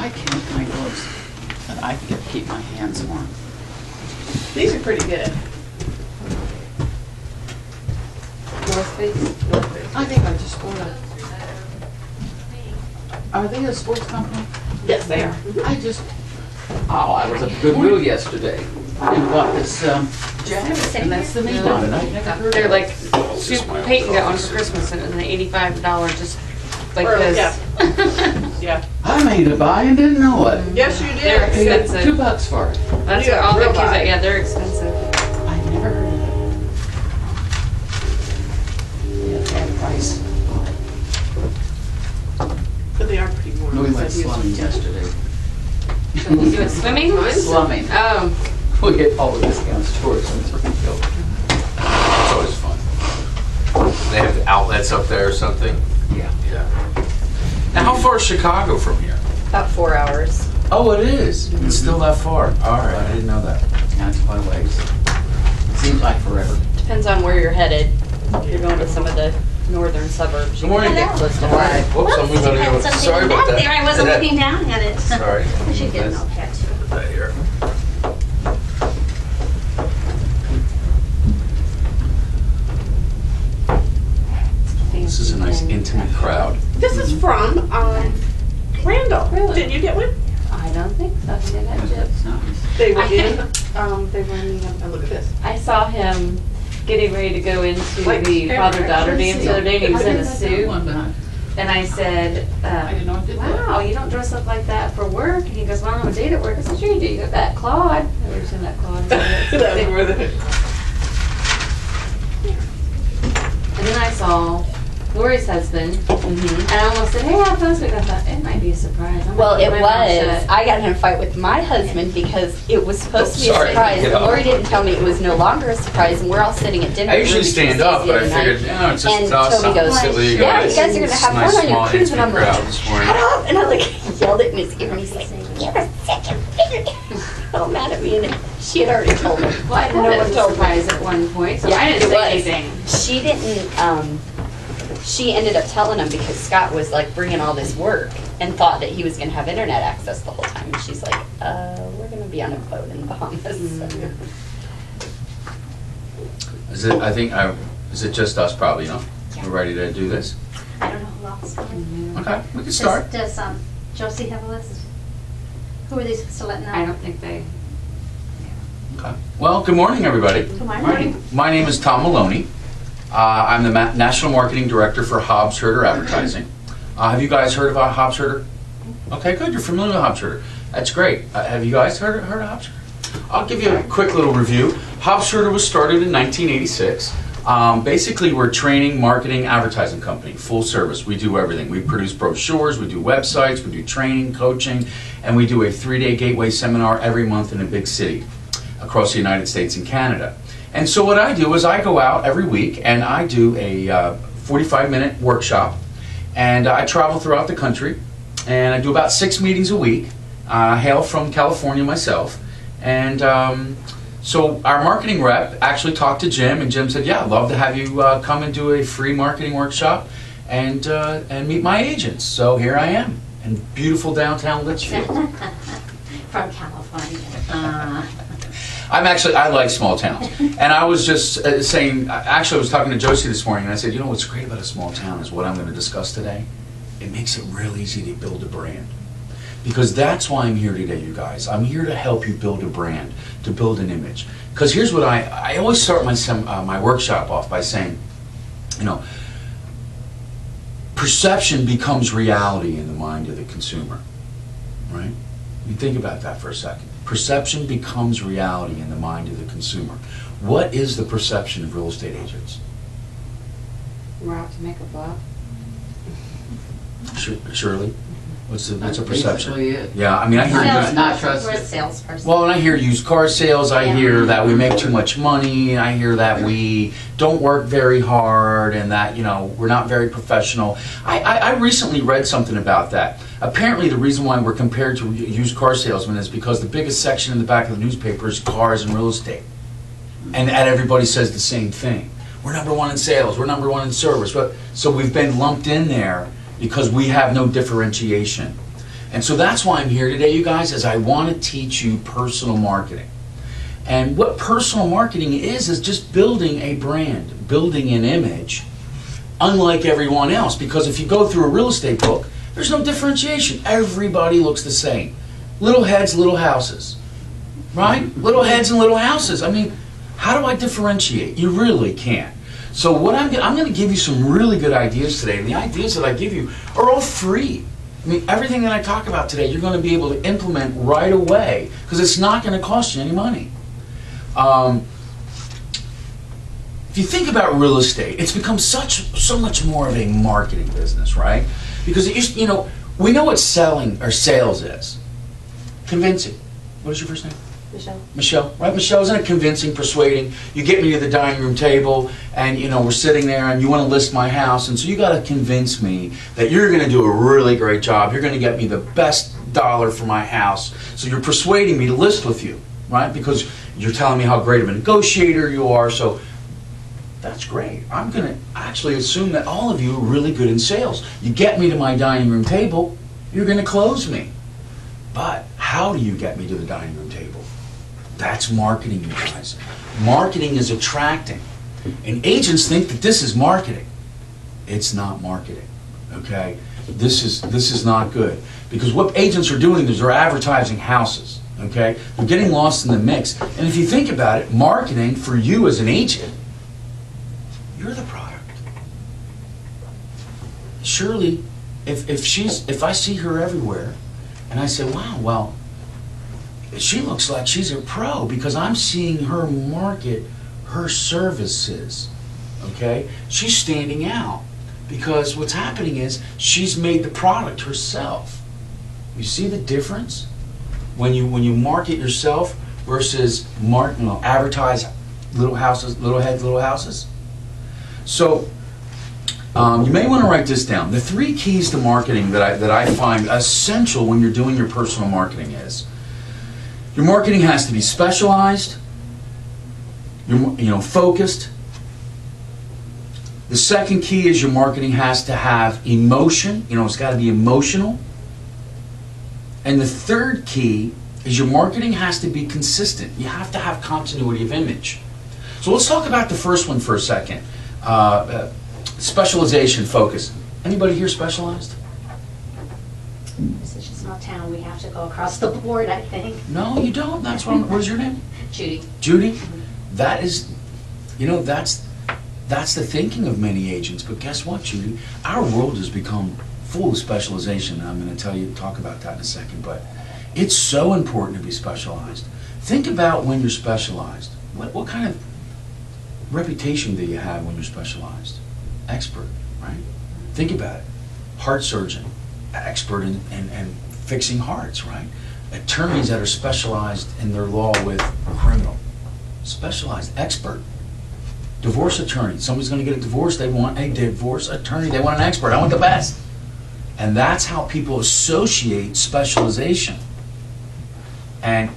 I can't find gloves that I can keep my hands warm. These are pretty good. North Face? I think I just bought a. Are they a sports company? Yes, they are. I just. Oh, I was at Goodwill yesterday and bought this jacket, and that's the name on it. I've never heard They're of like, it. Peyton got one for Christmas and it was an $85 just like this. Yeah. I made a buy and didn't know it. Yes, you They're did. I paid expensive. $2 for it. That's You what got all the real kids, buy. yeah, they're expensive. I never heard of it. Yeah, that price. But they are pretty warm. We went slumming yesterday. So you went swimming? Slumming. Oh, We hit all the discount stores in Litchfield. It's always fun. They have outlets up there or something? Yeah. Yeah. Now, how far is Chicago from here? About 4 hours. Oh, it is. It's still that far. All right, I didn't know that. That's quite a ways. Seems like forever. Depends on where you're headed. If you're going to some of the northern suburbs, you Good morning. can get close to All right. 5. Whoops, I'm moving Had on. something Sorry about back that. there. I wasn't looking down at it. Sorry. I should get an all catch. Put that here. This is a nice intimate crowd. This is from Randall. Really? Didn't you get one? I don't think so. He didn't have chips. That's nice. They were in. They were in, And look at this. I saw him getting ready to go into Like, the father-daughter dance the other day, and he was in a suit. One, but And I said, I didn't know it did that. wow, you don't dress up like that for work. And he goes, well, I'm on a date at work. I said, sure you do. You got that Claude. I was in that Claude. That was worth it. And then I saw Lori's husband, and I almost said, hey, how close we got. I thought, it might be a surprise. I'm Well, gonna it keep my mouth was. shut. I got in a fight with my husband because it was supposed to be sorry. a surprise. Get And up. Lori didn't tell me it was no longer a surprise, and we're all sitting at dinner. I usually Ruby stand Tuesdays up, the but I other night. figured, no, it's just And us. Toby goes, Silly yeah, guys. you guys are going to It's have a nice, fun on your small, cruise. And I'm intimate like, crowd this morning. shut up. And I like yelled it in his ear, and he's like, you're a second figure. So mad at me, and she had already told him. Well, I No had one a told me. surprise at one point, so Yeah, I didn't it say was. anything. She didn't, she ended up telling him because Scott was like bringing all this work and thought that he was going to have internet access the whole time. And she's like, we're going to be on a boat in the Bahamas. Is it, I think, is it just us probably, no? Yeah. We're ready to do this? I don't know who else. Okay, we can start. Does Josie have a list? Who are they supposed to let know? I don't think they. Okay. Well, good morning, everybody. Good morning. My name is Tom Maloney. I'm the National Marketing Director for Hobbs Herder Advertising. Have you guys heard about Hobbs Herder? Okay, good. You're familiar with Hobbs Herder. That's great. Have you guys heard of Hobbs Herder? I'll give you a quick little review. Hobbs Herder was started in 1986. Basically, we're a training, marketing, advertising company, full service. We do everything. We produce brochures, we do websites, we do training, coaching, and we do a 3-day gateway seminar every month in a big city across the United States and Canada. And so what I do is I go out every week and I do a 45-minute workshop, and I travel throughout the country, and I do about 6 meetings a week. I hail from California myself, and so our marketing rep actually talked to Jim, and Jim said, yeah, I'd love to have you come and do a free marketing workshop and meet my agents. So here I am in beautiful downtown Litchfield. From California. I like small towns. And I was just saying, actually I was talking to Josie this morning, and I said, you know what's great about a small town is what I'm going to discuss today. It makes it real easy to build a brand. Because that's why I'm here today, you guys. I'm here to help you build a brand, to build an image. Because here's what I always start my workshop off by saying, you know, perception becomes reality in the mind of the consumer, right? You think about that for a second. Perception becomes reality in the mind of the consumer. What is the perception of real estate agents? We're out to make a buck. Shirley? What's a That's perception? basically it. Yeah, I mean, I hear Not trusted. We're a salesperson. well, and I hear used car sales, I hear that we make too much money, I hear that we don't work very hard, and that, you know, we're not very professional. I recently read something about that. Apparently the reason why we're compared to used car salesmen is because the biggest section in the back of the newspaper is cars and real estate. And everybody says the same thing. We're #1 in sales, we're #1 in service. So we've been lumped in there because we have no differentiation. And so that's why I'm here today, you guys, is I want to teach you personal marketing. And what personal marketing is just building a brand, building an image, unlike everyone else. Because if you go through a real estate book, there's no differentiation. Everybody looks the same. Little heads, little houses. Right? Little heads and little houses. I mean, how do I differentiate? You really can't. So what I'm going to give you some really good ideas today. And the ideas that I give you are all free. I mean, everything that I talk about today, you're going to be able to implement right away because it's not going to cost you any money. If you think about real estate, it's become so much more of a marketing business, right? Because it used, we know what selling or sales is. Convincing. What is your first name? Michelle. Michelle, right? Michelle, isn't it convincing, persuading? You get me to the dining room table, and we're sitting there, and you want to list my house, and so you got to convince me that you're going to do a really great job. You're going to get me the best dollar for my house. So you're persuading me to list with you, right? Because you're telling me how great of a negotiator you are. So that's great. I'm going to actually assume that all of you are really good in sales. You get me to my dining room table, you're going to close me. But how do you get me to the dining room table? That's marketing, you guys. Marketing is attracting. And agents think that this is marketing. It's not marketing, okay? This is not good. Because what agents are doing is they're advertising houses, okay? They're getting lost in the mix. And if you think about it, marketing for you as an agent, you're the product. Surely, if I see her everywhere, and I say, wow, well, she looks like she's a pro because I'm seeing her market her services, okay? She's standing out because what's happening is she's made the product herself. You see the difference? When you market yourself versus advertise little houses, little heads, little houses. So you may want to write this down. The 3 keys to marketing that I find essential when you're doing your personal marketing is your marketing has to be specialized, focused. The second key is your marketing has to have emotion. It's got to be emotional. And the third key is your marketing has to be consistent. You have to have continuity of image. So let's talk about the first one for a second. Specialization, focus. Anybody here specialized? This is just not town, we have to go across the board, I think. No, you don't. That's what what is your name? Judy. Judy? That is, that's the thinking of many agents. But guess what, Judy? Our world has become full of specialization. I'm going to talk about that in a second. But it's so important to be specialized. Think about when you're specialized. What kind of reputation do you have when you're specialized? Expert, right? Think about it. Heart surgeon, expert in fixing hearts, right? Attorneys that are specialized in their law with a criminal. Specialized, expert. Divorce attorney. Somebody's going to get a divorce, they want a divorce attorney. They want an expert. I want the best. And that's how people associate specialization. And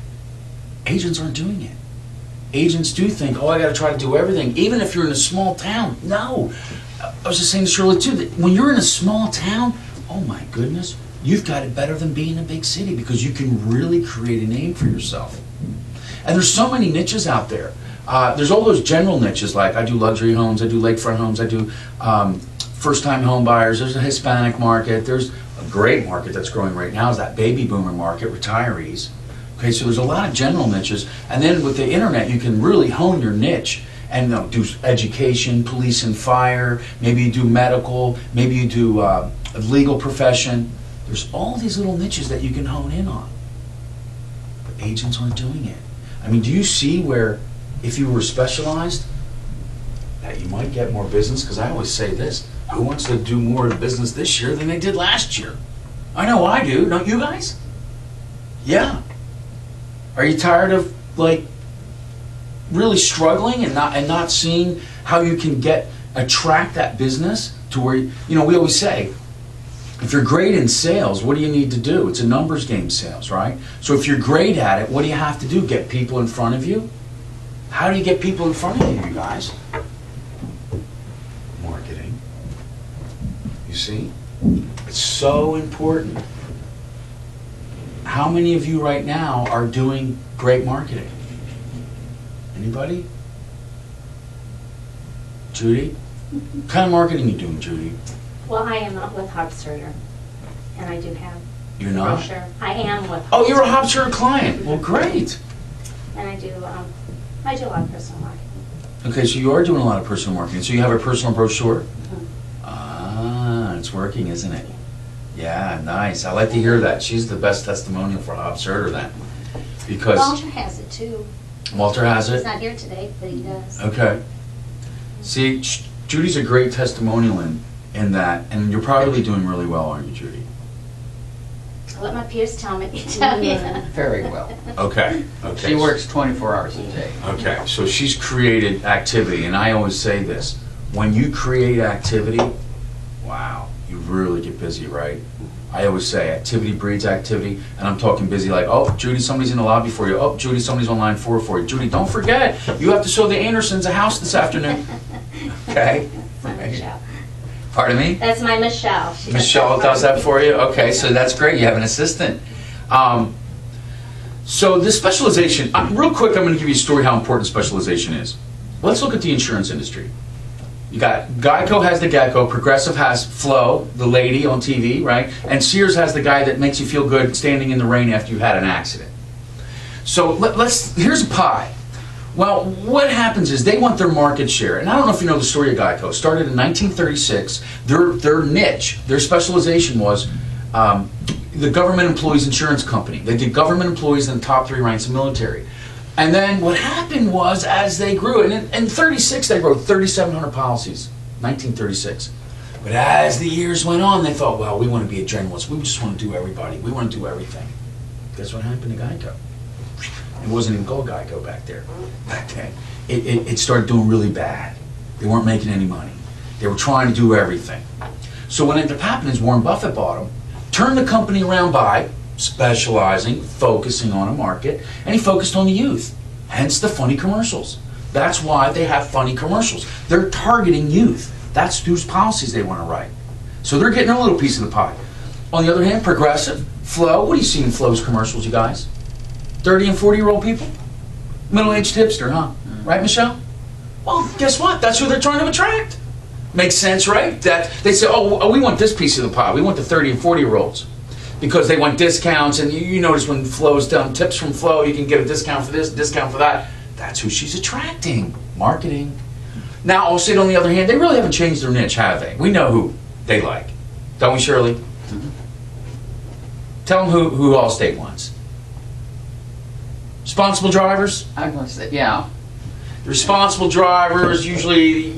agents aren't doing it. Agents do think, oh, I got to try to do everything, even if you're in a small town. No. I was just saying to Shirley too, that when you're in a small town, oh my goodness, you've got it better than being in a big city because you can really create a name for yourself. And there's so many niches out there. There's all those general niches, like I do luxury homes, I do lakefront homes, I do first-time home buyers. There's a Hispanic market. There's a great market that's growing right now is that baby boomer market, retirees. Okay, so there's a lot of general niches. And then with the internet, you can really hone your niche and do education, police and fire, maybe you do medical, maybe you do a legal profession. There's all these little niches that you can hone in on. But agents aren't doing it. I mean, do you see where if you were specialized, that you might get more business? Because I always say this, who wants to do more business this year than they did last year? I know I do, don't you guys? Yeah. Are you tired of really struggling and not seeing how you can attract that business to where, we always say, if you're great in sales, what do you need to do? It's a numbers game, sales, right? So if you're great at it, what do you have to do? Get people in front of you? How do you get people in front of you guys? Marketing. You see? It's so important. How many of you right now are doing great marketing? Anybody? Judy? What kind of marketing you doing, Judy? Well, I am not with Hobsurter, and I do have You're a not? brochure. I am with. Oh, you're a Hobsurter client. Well, great. And I do a lot of personal marketing. Okay, so you are doing a lot of personal marketing. So you have a personal brochure? Mhm. Ah, it's working, isn't it? Yeah, nice. I like to hear that. She's the best testimonial for Hobsurter then. Because Walter has it too. Walter has He's it? not here today, but he does. Okay. See, Judy's a great testimonial in that, and you're probably doing really well, aren't you, Judy? I'll let my peers tell you. Very well. Okay, okay. She works 24 hours a day. Okay, so she's created activity, and I always say this, when you create activity, wow, you really get busy, right? I always say activity breeds activity, and I'm talking busy like, oh, Judy, somebody's in the lobby for you. Oh, Judy, somebody's on line 4 for you. Judy, don't forget, you have to show the Andersons a house this afternoon. Okay? That's my Michelle. Pardon me? That's my Michelle. She Michelle does that for you? Okay, so that's great. You have an assistant. So this specialization, real quick, I'm going to give you a story how important specialization is. Let's look at the insurance industry. You got Geico has the Geico, Progressive has Flo, the lady on TV, right? And Sears has the guy that makes you feel good standing in the rain after you've had an accident. So here's a pie. Well, what happens is they want their market share. And I don't know if you know the story of Geico. Started in 1936. Their niche, their specialization was the government employees insurance company. They did government employees in the top 3 ranks of military. And then what happened was, as they grew, and in 36 they wrote 3,700 policies, 1936. But as the years went on, they thought, well, we want to be a generalist. We just want to do everybody. We want to do everything. Guess what happened to Geico? It wasn't even called Geico back then. It started doing really bad. They weren't making any money. They were trying to do everything. So what ended up happening is Warren Buffett bought them, turned the company around by specializing, focusing on a market, and he focused on the youth. Hence the funny commercials. That's why they have funny commercials. They're targeting youth. That's whose policies they want to write. So they're getting a little piece of the pie. On the other hand, Progressive, Flo, what do you see in Flo's commercials, you guys? 30 and 40-year-old people? Middle-aged hipster, huh? Right, Michelle? Well, guess what? That's who they're trying to attract. Makes sense, right? That they say, oh, we want this piece of the pie. We want the 30 and 40-year-olds. Because they want discounts, and you notice when Flo's done tips from Flo, you can get a discount for this, discount for that. That's who she's attracting. Marketing. Now, I'll say it on the other hand, they really haven't changed their niche, have they? We know who they like. Don't we, Shirley? Mm-hmm. Tell them who Allstate wants. Responsible drivers? I'm going to say, yeah. Responsible drivers, usually,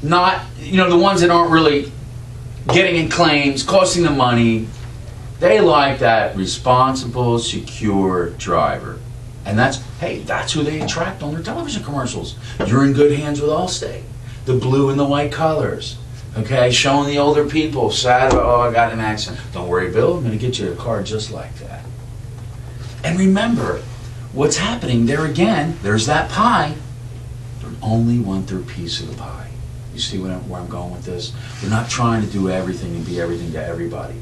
not, the ones that aren't really getting in claims, costing them money. They like that responsible, secure driver. And that's who they attract on their television commercials. You're in good hands with Allstate. The blue and the white colors. Okay, showing the older people, sad, oh, I got in an accident. Don't worry, Bill, I'm going to get you a car just like that. And remember, what's happening there again, there's that pie. They only want their piece of the pie. You see where I'm going with this? They're not trying to do everything and be everything to everybody,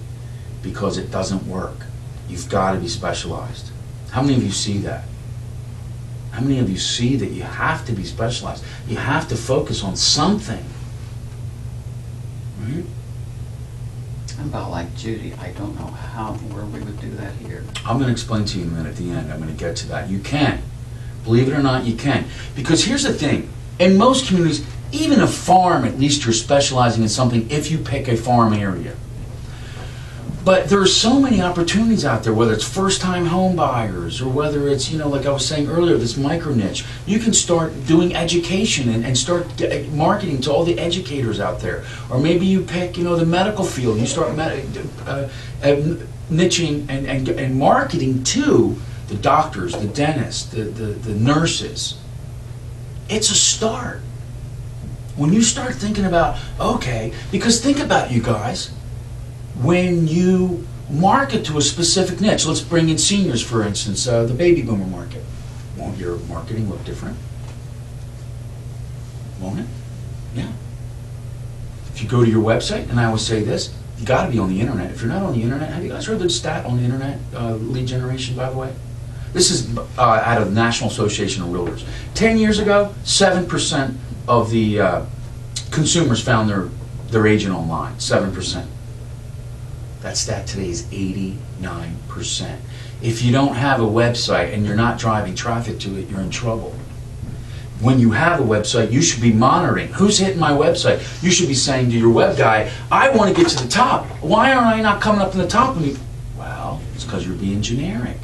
because it doesn't work. You've got to be specialized. How many of you see that? How many of you see that you have to be specialized? You have to focus on something. Right? I'm about like Judy. I don't know how and where we would do that here. I'm going to explain to you in a minute at the end. I'm going to get to that. You can. Believe it or not, you can. Because here's the thing. In most communities, even a farm, at least you're specializing in something if you pick a farm area. But there are so many opportunities out there, whether it's first-time home buyers or whether it's, like I was saying earlier, this micro niche. You can start doing education and start marketing to all the educators out there. Or maybe you pick, the medical field. You start niching and marketing to the doctors, the dentists, the nurses. It's a start. When you start thinking about, okay, because think about you guys, when you market to a specific niche, let's bring in seniors, for instance, the baby boomer market. Won't your marketing look different? Won't it? Yeah. If you go to your website, and I always say this, You got to be on the internet. If you're not on the internet, have you guys heard the stat on the internet lead generation, by the way? This is out of the National Association of Realtors. 10 years ago, 7% of the consumers found their agent online. 7%. That stat today is 89%. If you don't have a website and you're not driving traffic to it, you're in trouble. When you have a website, you should be monitoring. Who's hitting my website? You should be saying to your web guy, I want to get to the top. Why aren't I not coming up to the top? Well, it's because you're being generic.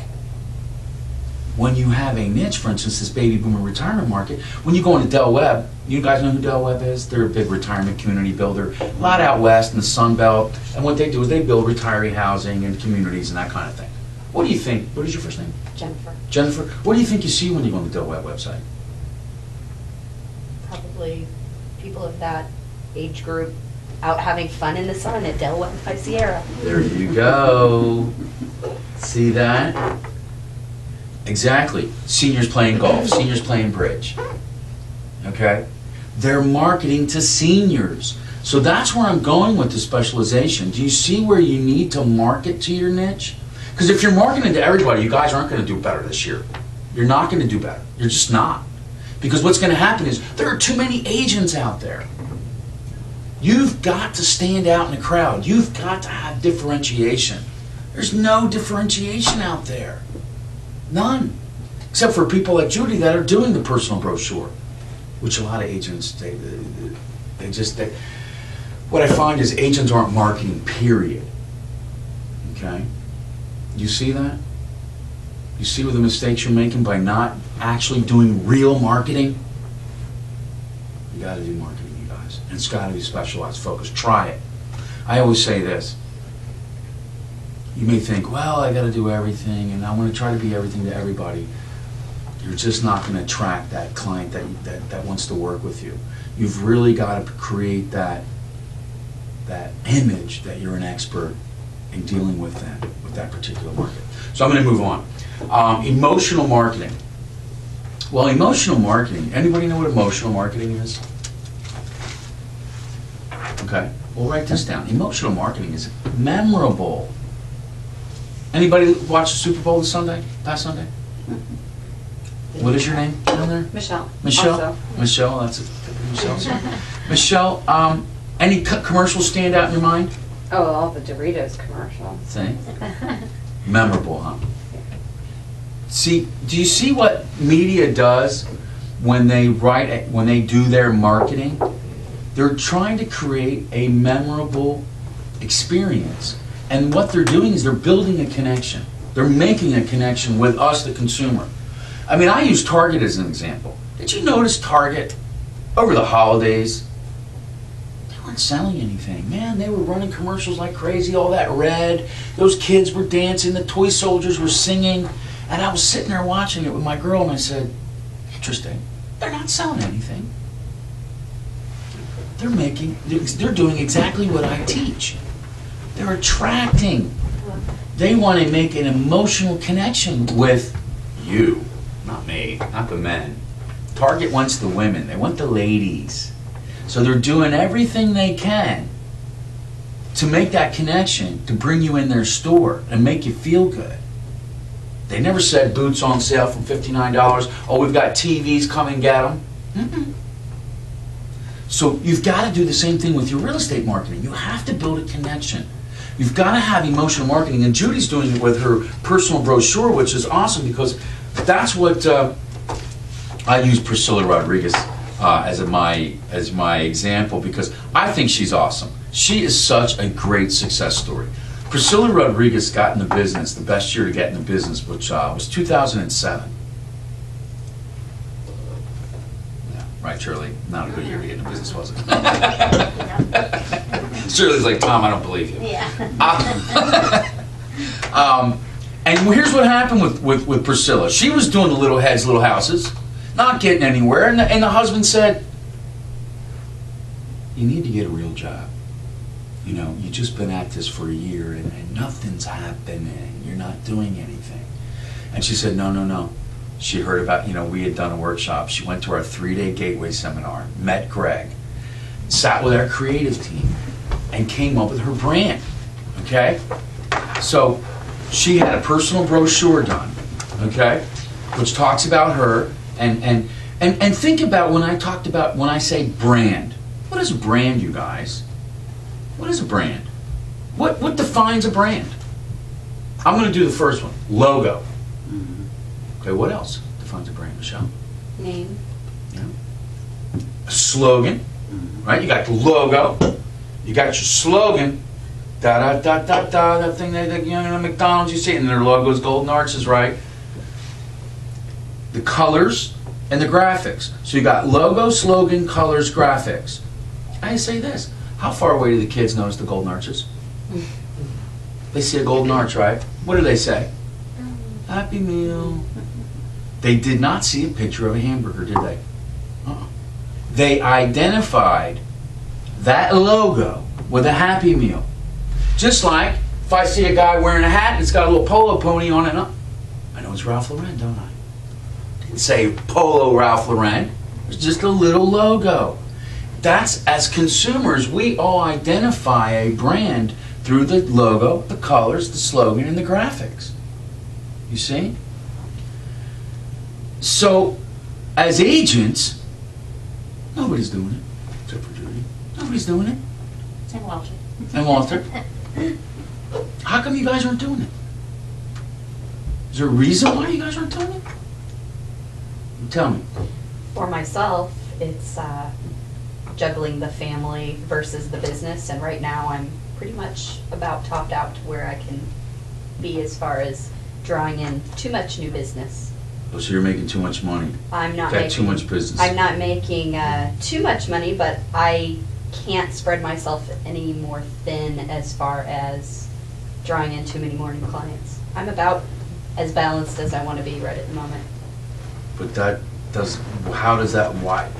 When you have a niche, for instance, this baby boomer retirement market, when you go into Del Webb, you guys know who Del Webb is? They're a big retirement community builder, a lot out west in the Sun Belt, and what they do is they build retiree housing and communities and that kind of thing. What do you think? What is your first name? Jennifer. Jennifer. What do you think you see when you go on the Del Webb website? Probably people of that age group out having fun in the sun at Del Webb by Sierra. There you go. See that? Exactly. Seniors playing golf, seniors playing bridge. Okay? They're marketing to seniors. So that's where I'm going with the specialization. Do you see where you need to market to your niche? Because if you're marketing to everybody, you guys aren't going to do better this year. You're not going to do better. You're just not. Because what's going to happen is there are too many agents out there. You've got to stand out in the crowd. You've got to have differentiation. There's no differentiation out there. None. Except for people like Judy that are doing the personal brochure, which a lot of agents, what I find is agents aren't marketing, period. Okay? You see that? You see what the mistakes you're making by not actually doing real marketing? You gotta do marketing, you guys. And it's gotta be specialized, focused. Try it. I always say this. You may think, well, I gotta do everything and I'm gonna try to be everything to everybody. You're just not gonna attract that client that wants to work with you. You've really gotta create that image that you're an expert in dealing with them, with that particular market. So I'm gonna move on. Emotional marketing. Well, emotional marketing, anybody know what emotional marketing is? Okay, we'll write this down. Emotional marketing is memorable. Anybody watch the Super Bowl this Sunday, past Sunday? What is your name down there? Michelle. Michelle? Also. Michelle, that's it. Michelle. Michelle, any commercials stand out in your mind? Oh, all the Doritos commercials. See? Memorable, huh? See, do you see what media does when they do their marketing? They're trying to create a memorable experience. And what they're doing is they're building a connection. They're making a connection with us, the consumer. I mean, I use Target as an example. Did you notice Target over the holidays? They weren't selling anything. Man, they were running commercials like crazy, all that red. Those kids were dancing, the toy soldiers were singing. And I was sitting there watching it with my girl and I said, interesting, they're not selling anything. They're doing exactly what I teach. They're attracting. They want to make an emotional connection with you, not me, not the men. Target wants the women, they want the ladies. So they're doing everything they can to make that connection, to bring you in their store and make you feel good. They never said boots on sale from $59. Oh, we've got TVs, come and get them. Mm-mm. So you've got to do the same thing with your real estate marketing. You have to build a connection. You've got to have emotional marketing, and Judy's doing it with her personal brochure, which is awesome because that's what I use Priscilla Rodriguez as my example because I think she's awesome. She is such a great success story. Priscilla Rodriguez got in the business, the best year to get in the business, which was 2007. Yeah, right, Shirley? Not a good year to get in the business, was it? Shirley's like, Tom, I don't believe you. Yeah. And here's what happened with Priscilla. She was doing the little heads, little houses, not getting anywhere, and the husband said, you need to get a real job. You know, you've just been at this for a year and nothing's happening. You're not doing anything. And she said, no, no, no. She heard about, we had done a workshop. She went to our 3-day Gateway seminar, met Greg, sat with our creative team, and came up with her brand. okay? So she had a personal brochure done, okay, which talks about her, and think about when I say brand. What is a brand, you guys? What is a brand? What defines a brand? I'm going to do the first one, logo. Okay, what else defines a brand, Michelle? Name. Yeah. A slogan, right? You got the logo, you got your slogan, da da da da da, that thing that you know, McDonald's, you see it, and their logo's golden arches, right? The colors and the graphics. So you got logo, slogan, colors, graphics. I say this, how far away do the kids notice the golden arches? They see a golden arch, right? What do they say? Happy Meal. They did not see a picture of a hamburger, did they? They identified that logo with a Happy Meal. Just like if I see a guy wearing a hat and it's got a little polo pony on it, I know it's Ralph Lauren, don't I? Didn't say Polo Ralph Lauren. It's just a little logo. That's, as consumers, we all identify a brand through the logo, the colors, the slogan, and the graphics. You see? So, as agents, nobody's doing it, except for Judy. Nobody's doing it. And Walter. And Walter. How come you guys aren't doing it? Is there a reason why you guys aren't doing it? Tell me. For myself, it's juggling the family versus the business, and right now I'm pretty much about topped out to where I can be as far as drawing in too much new business. Oh, so you're making too much money. I'm not Got making too much business. I'm not making too much money, but I can't spread myself any more thin as far as drawing in too many more new clients. I'm about as balanced as I want to be right at the moment. But that does, how does that, why?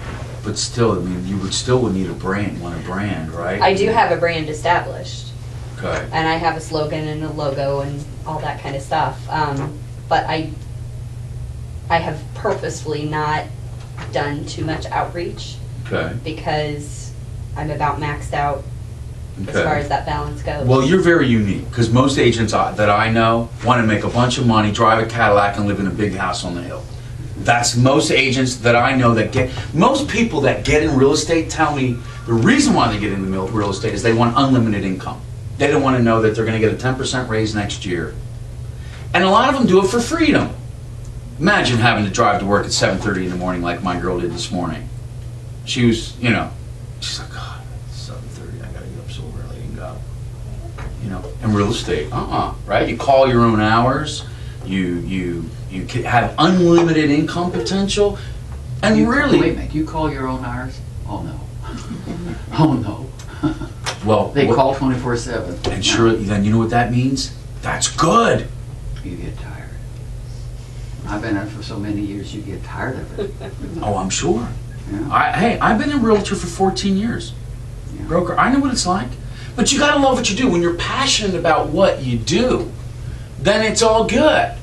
But still, I mean, you would need a brand, want a brand, right? I do have a brand established. Okay. And I have a slogan and a logo and all that kind of stuff. But I have purposefully not done too much outreach. Okay. Because I'm about maxed out as far as that balance goes. Well, you're very unique, because most agents that I know want to make a bunch of money, drive a Cadillac, and live in a big house on the hill. That's most agents that I know that get, most people that get in real estate tell me the reason why they get into real estate is they want unlimited income. They don't want to know that they're going to get a 10% raise next year. And a lot of them do it for freedom. Imagine having to drive to work at 7:30 in the morning like my girl did this morning. She was, you know, she's like, God, it's 7:30, I got to get up so early and go. You know, in real estate, right? You call your own hours, you can have unlimited income potential, and really... Wait a minute, you call your own hours? Oh no. Oh no. Well, They call 24/7. And sure, then you know what that means? That's good. You get tired. I've been in it for so many years, you get tired of it. Oh, I'm sure. Yeah. Hey, I've been a realtor for 14 years. Yeah. Broker, I know what it's like. But you gotta love what you do. When you're passionate about what you do, then it's all good.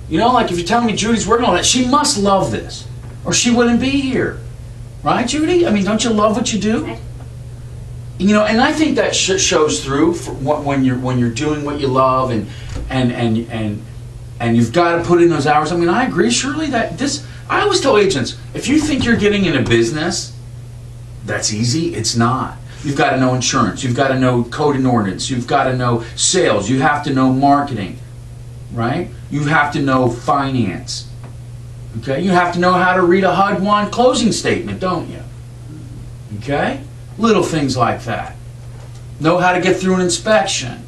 You know, like if you're telling me Judy's working on that, she must love this, or she wouldn't be here. Right, Judy? I mean, don't you love what you do? You know, and I think that shows through for when you're doing what you love, and you've got to put in those hours. I mean, I agree, Shirley, that this. I always tell agents, if you think you're getting in a business that's easy, it's not. You've got to know insurance. You've got to know code and ordinance. You've got to know sales. You have to know marketing, right? You have to know finance. Okay? You have to know how to read a HUD-1 closing statement, don't you? Okay? Little things like that. Know how to get through an inspection.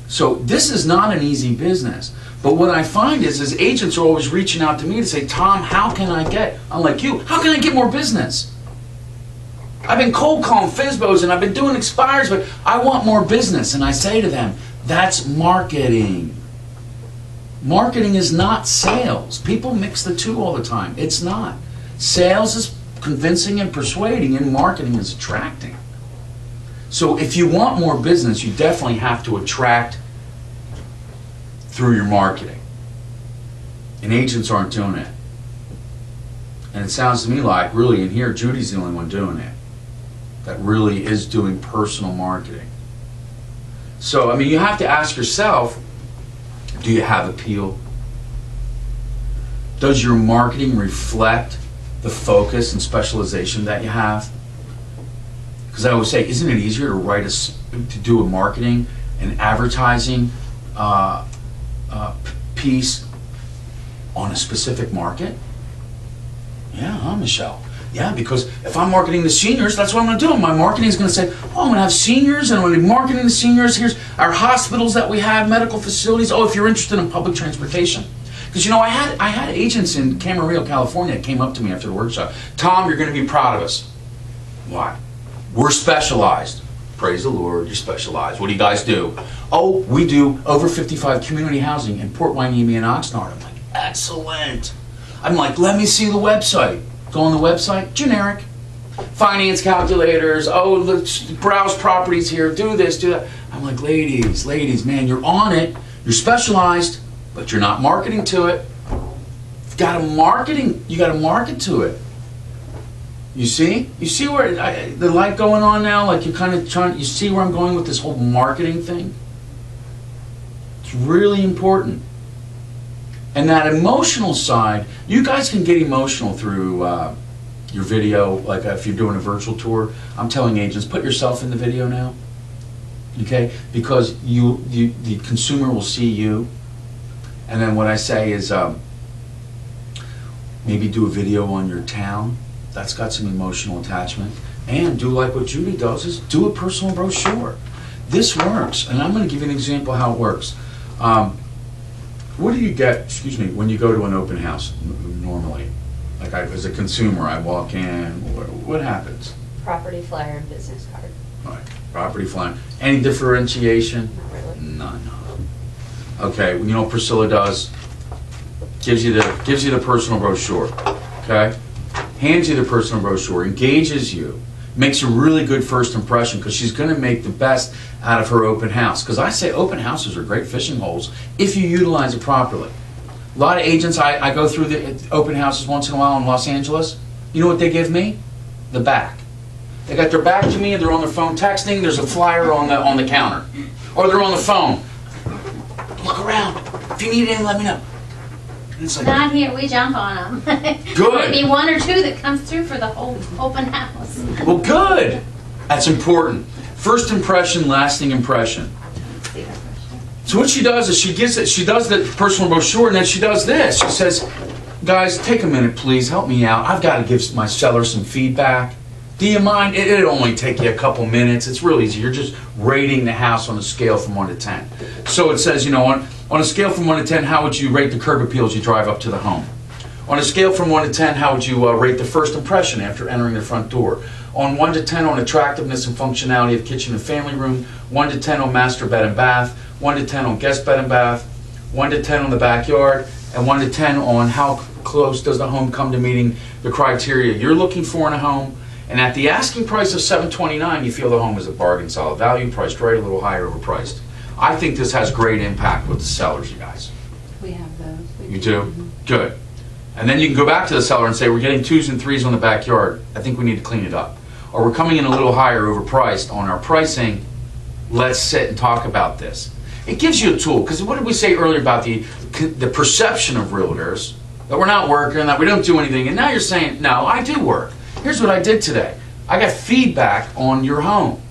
So this is not an easy business. But what I find is agents are always reaching out to me to say, Tom, how can I get, I'm like you, how can I get more business? I've been cold calling FSBOs and I've been doing expires, but I want more business. And I say to them, that's marketing. Marketing is not sales. People mix the two all the time. It's not. Sales is convincing and persuading, and marketing is attracting. So if you want more business, you definitely have to attract through your marketing. And agents aren't doing it. And it sounds to me like, really, in here, Judy's the only one doing it. That really is doing personal marketing. So, I mean, you have to ask yourself, do you have appeal? Does your marketing reflect the focus and specialization that you have? Because I always say, isn't it easier to do a marketing and advertising piece on a specific market? Yeah, huh, Michelle? Yeah, because if I'm marketing the seniors, that's what I'm going to do. My marketing is going to say, oh, I'm going to have seniors, and I'm going to be marketing the seniors. Here's our hospitals that we have, medical facilities. Oh, if you're interested in public transportation. Because, you know, I had agents in Camarillo, California that came up to me after the workshop. Tom, you're going to be proud of us. Why? We're specialized. Praise the Lord, you're specialized. What do you guys do? Oh, we do over 55 community housing in Port Hueneme and Oxnard. I'm like, excellent. I'm like, let me see the website. Go on the website, generic. Finance calculators, oh, let's browse properties here, do this, do that. I'm like, ladies, man, you're on it. You're specialized, but you're not marketing to it. You got to market to it. You see? You see where the light going on now? Like you're kind of trying, you see where I'm going with this whole marketing thing? It's really important. And that emotional side, you guys can get emotional through your video, like if you're doing a virtual tour. I'm telling agents, put yourself in the video now. Okay? Because the consumer will see you. And then what I say is maybe do a video on your town. That's got some emotional attachment. And do like what Judy does, is do a personal brochure. This works, and I'm going to give you an example of how it works. What do you get, when you go to an open house normally? Like as a consumer, I walk in, what happens? Property flyer and business card. All right, property flyer. Any differentiation? Not really. None. Okay, you know what Priscilla does? Gives you the personal brochure, okay? Hands you the personal brochure, engages you, makes a really good first impression because she's going to make the best out of her open house. Because I say open houses are great fishing holes if you utilize it properly. A lot of agents, I go through the open houses once in a while in Los Angeles. You know what they give me? The back. They got their back to me and they're on their phone texting. There's a flyer on the counter. Or they're on the phone. Look around. If you need anything, let me know. It's like, Not here, we jump on them. Good. Maybe one or two that comes through for the whole open house. well, good. That's important. First impression, lasting impression. So what she does is she does the personal brochure, and then she does this. She says, guys, take a minute, please. Help me out. I've got to give my seller some feedback. Do you mind? It'll only take you a couple minutes. It's real easy. You're just rating the house on a scale from 1 to 10. So it says, you know, on a scale from 1 to 10, how would you rate the curb appeal as you drive up to the home? On a scale from 1 to 10, how would you rate the first impression after entering the front door? On 1 to 10 on attractiveness and functionality of kitchen and family room, 1 to 10 on master bed and bath, 1 to 10 on guest bed and bath, 1 to 10 on the backyard, and 1 to 10 on how close does the home come to meeting the criteria you're looking for in a home. And at the asking price of $729, you feel the home is a bargain, solid value, priced right, a little higher overpriced. I think this has great impact with the sellers, you guys. We have those. You do? Good. And then you can go back to the seller and say, we're getting 2s and 3s on the backyard. I think we need to clean it up. Or we're coming in a little higher overpriced on our pricing. Let's sit and talk about this. It gives you a tool, because what did we say earlier about the perception of realtors? That we're not working, that we don't do anything. And now you're saying, no, I do work. Here's what I did today. I got feedback on your home.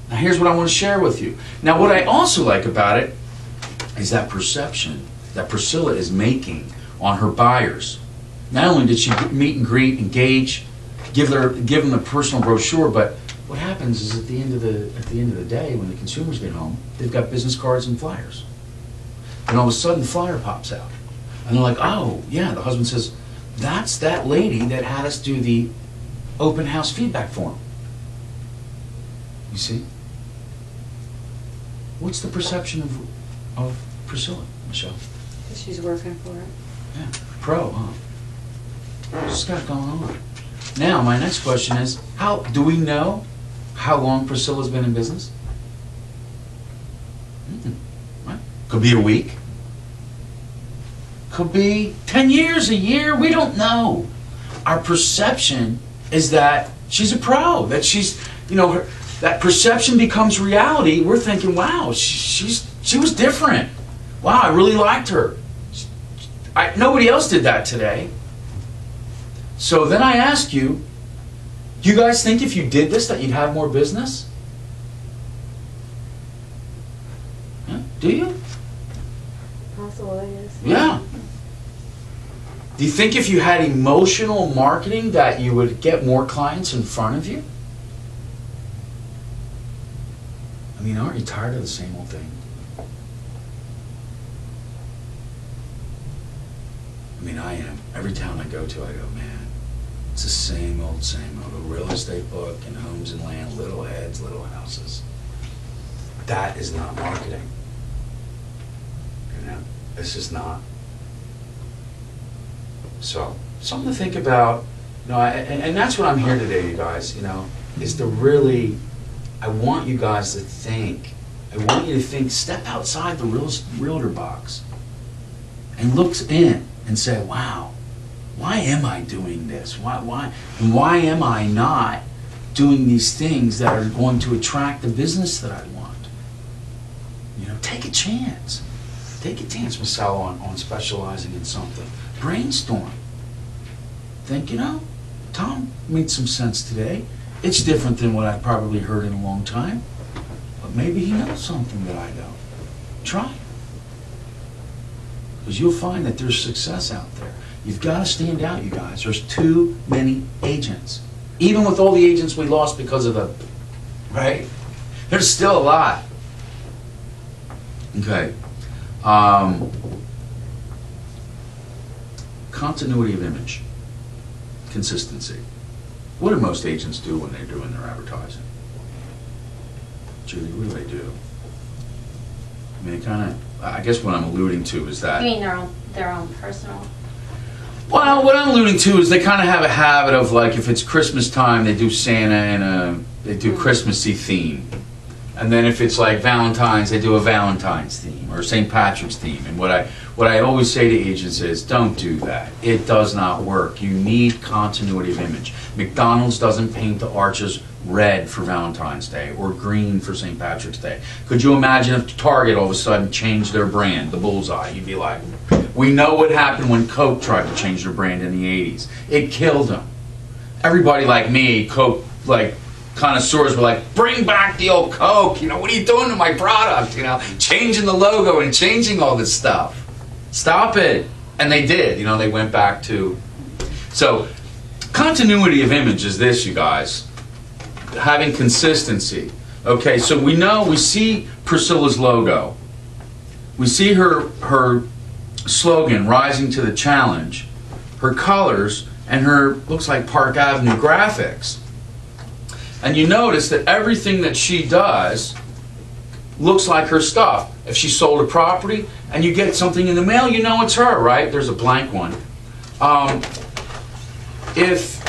Now here's what I want to share with you. Now what I also like about it is that perception that Priscilla is making on her buyers. Not only did she meet and greet, engage, give them the personal brochure, but what happens is at the end of the day, when the consumers get home, they've got business cards and flyers. And all of a sudden the flyer pops out. And they're like, oh yeah, the husband says, that's that lady that had us do the open house feedback form. You see? What's the perception of Priscilla, Michelle? She's working for it. Yeah, pro, huh? What's got going on? Now, my next question is, how do we know how long Priscilla's been in business? Right? Could be a week. Could be 10 years, a year, we don't know. Our perception is that she's a pro, that she's, you know, that perception becomes reality. We're thinking, wow, she was different. Wow, I really liked her. Nobody else did that today. So then I ask you, do you guys think if you did this that you'd have more business? Yeah, do you? Possible, I guess. Yeah. Do you think if you had emotional marketing that you would get more clients in front of you? I mean, aren't you tired of the same old thing? I mean, I am. Every town I go to, I go, man, it's the same old, a real estate book and homes and land, little heads, little houses. That is not marketing. You know, it's just not. So, something to think about. You know, and that's what I'm here today, you guys, you know, is to really, I want you guys to think. I want you to think, step outside the realtor box and look in and say, wow, why am I doing this? Why am I not doing these things that are going to attract the business that I want? You know, take a chance. Take a chance, Miss Sal, on specializing in something. Brainstorm. Think, you know, Tom made some sense today. It's different than what I've probably heard in a long time, but maybe he knows something that I don't. Try. Because you'll find that there's success out there. You've got to stand out, you guys. There's too many agents. Even with all the agents we lost because of the, right? There's still a lot. Okay. Continuity of image. Consistency. What do most agents do when they're doing their advertising? Judy, what do they do? I mean, I guess what I'm alluding to is that... You mean their own personal? Well, what I'm alluding to is they kind of have a habit of, like, if it's Christmas time, they do Santa and they do Christmassy theme. And then if it's like Valentine's, they do a Valentine's theme or St. Patrick's theme. And what I always say to agents is, don't do that. It does not work. You need continuity of image. McDonald's doesn't paint the arches red for Valentine's Day or green for St. Patrick's Day. Could you imagine if Target all of a sudden changed their brand, the bullseye? You'd be like, we know what happened when Coke tried to change their brand in the 80s. It killed them. Everybody like me, Coke, like, connoisseurs were like, bring back the old Coke, you know, what are you doing to my product, you know, changing the logo and changing all this stuff. Stop it. And they did, you know, they went back to, so continuity of image is this, you guys, having consistency. Okay, so we see Priscilla's logo. We see her slogan, rising to the challenge, her colors, and her, looks like Park Avenue graphics. And you notice that everything that she does looks like her stuff. If she sold a property and you get something in the mail, you know it's her, right? There's a blank one. If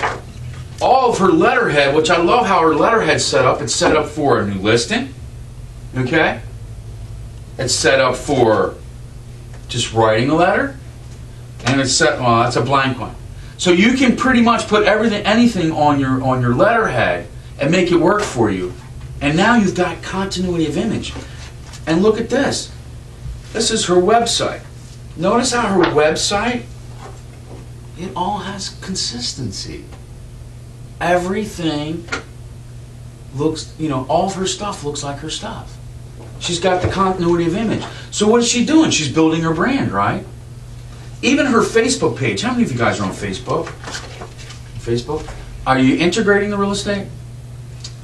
all of her letterhead, which I love how her letterhead's set up, it's set up for a new listing, okay? It's set up for just writing a letter, and it's set, well, that's a blank one. So you can pretty much put anything on your letterhead and make it work for you. And now you've got continuity of image. And look at this. This is her website. Notice how her website, it all has consistency. Everything looks, you know, all of her stuff looks like her stuff. She's got the continuity of image. So what is she doing? She's building her brand, right? Even her Facebook page. How many of you guys are on Facebook? Facebook? Are you integrating the real estate?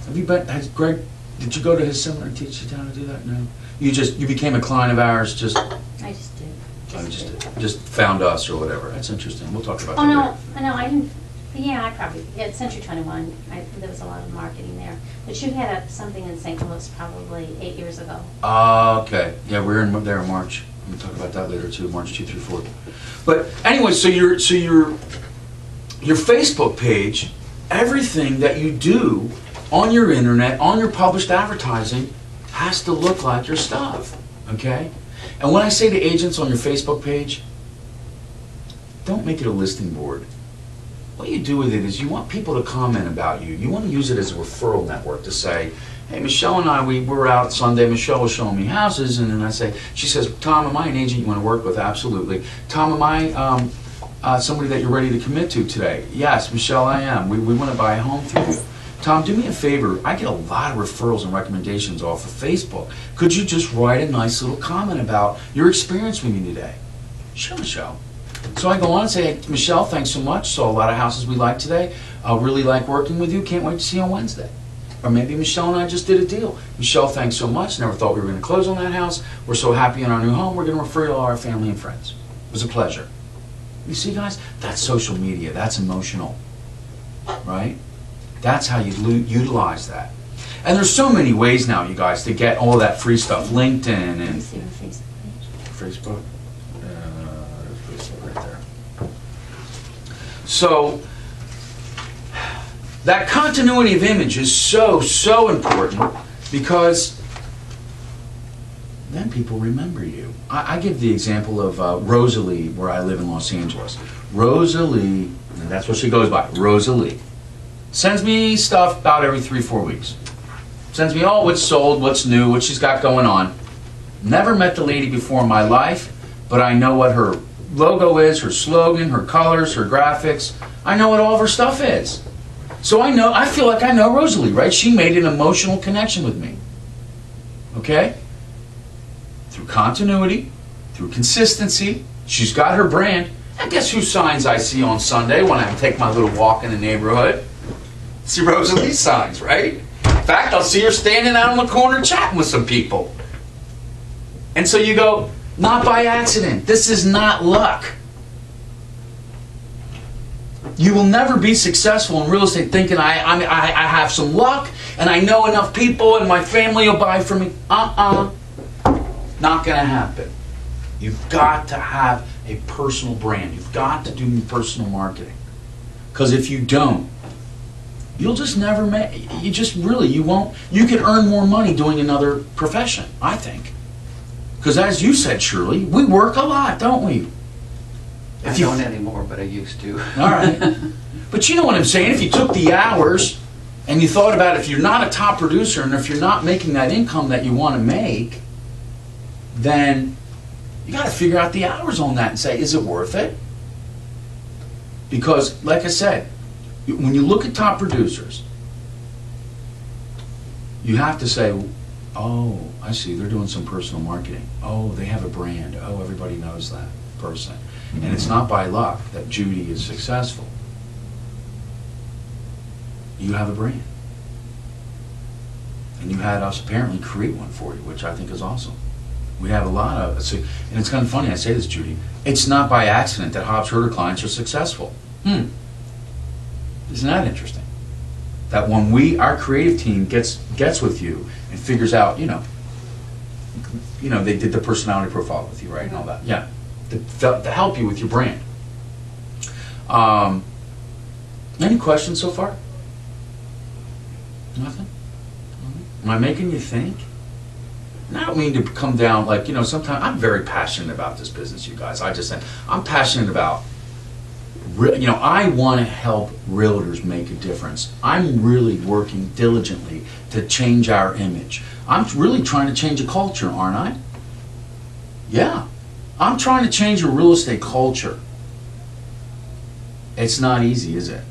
Have you been, Greg, did you go to his seminar and teach you how to do that? No. You became a client of ours just... I just did. Just found us or whatever. That's interesting. We'll talk about that Oh, later. no, I didn't, yeah, I probably, at Century 21, there was a lot of marketing there. But you had something in St. Louis probably 8 years ago. Okay. Yeah, we're there in March. We'll talk about that later too, March 2 through 4. But anyway, so your Facebook page, everything that you do on your internet, on your published advertising, has to look like your stuff, okay? And when I say to agents on your Facebook page, don't make it a listing board. What you do with it is you want people to comment about you. You want to use it as a referral network to say, hey, Michelle and I, we were out Sunday. Michelle was showing me houses, and then I say, she says, Tom, am I an agent you want to work with? Absolutely. Tom, am I somebody that you're ready to commit to today? Yes, Michelle, I am. We want to buy a home through you. Tom, do me a favor. I get a lot of referrals and recommendations off of Facebook. Could you just write a nice little comment about your experience with me today? Sure, Michelle. So I go on and say, hey, Michelle, thanks so much. Saw a lot of houses we like today. I really like working with you. Can't wait to see you on Wednesday. Or maybe Michelle and I just did a deal. Michelle, thanks so much. Never thought we were going to close on that house. We're so happy in our new home. We're going to refer you to all our family and friends. It was a pleasure. You see, guys, that's social media. That's emotional, right? That's how you utilize that. And there's so many ways now, you guys, to get all that free stuff. LinkedIn and Facebook. Facebook right there. So that continuity of image is so important, because then people remember you. I give the example of Rosalie, where I live in Los Angeles. Rosalie, and that's what she goes by, Rosalie. Sends me stuff about every 3-4 weeks. Sends me all what's sold, what's new, what she's got going on. Never met the lady before in my life, but I know what her logo is, her slogan, her colors, her graphics. I know what all of her stuff is. So I feel like I know Rosalie, right? She made an emotional connection with me. Okay? Through continuity, through consistency. She's got her brand. And guess whose signs I see on Sunday when I take my little walk in the neighborhood? See Rosalie's signs, right? In fact, I'll see her standing out on the corner chatting with some people. And so you go, not by accident. This is not luck. You will never be successful in real estate thinking I have some luck and I know enough people and my family will buy from me. Not going to happen. You've got to have a personal brand. You've got to do personal marketing. Because if you don't, you'll just never make, you won't, you can earn more money doing another profession, I think. Because as you said, Shirley, we work a lot, don't we? I don't anymore, but I used to. All right. But you know what I'm saying? If you took the hours and you thought about if you're not a top producer and if you're not making that income that you want to make, then you got to figure out the hours on that and say, is it worth it? Because, like I said, when you look at top producers, you have to say, oh, I see, they're doing some personal marketing. Oh, they have a brand. Oh, everybody knows that person. And it's not by luck that Judy is successful. You have a brand. And you had us apparently create one for you, which I think is awesome. We have a lot of, and it's kind of funny I say this, Judy, it's not by accident that Hobbs Herder clients are successful. Isn't that interesting? That when our creative team gets with you and figures out, you know, they did the personality profile with you, right, and all that. Yeah, to help you with your brand. Any questions so far? Nothing? Am I making you think? And I don't mean to come down like, sometimes I'm very passionate about this business, you guys. I'm passionate about, I want to help realtors make a difference. I'm really working diligently to change our image. I'm really trying to change a culture, aren't I? Yeah. I'm trying to change a real estate culture. It's not easy, is it?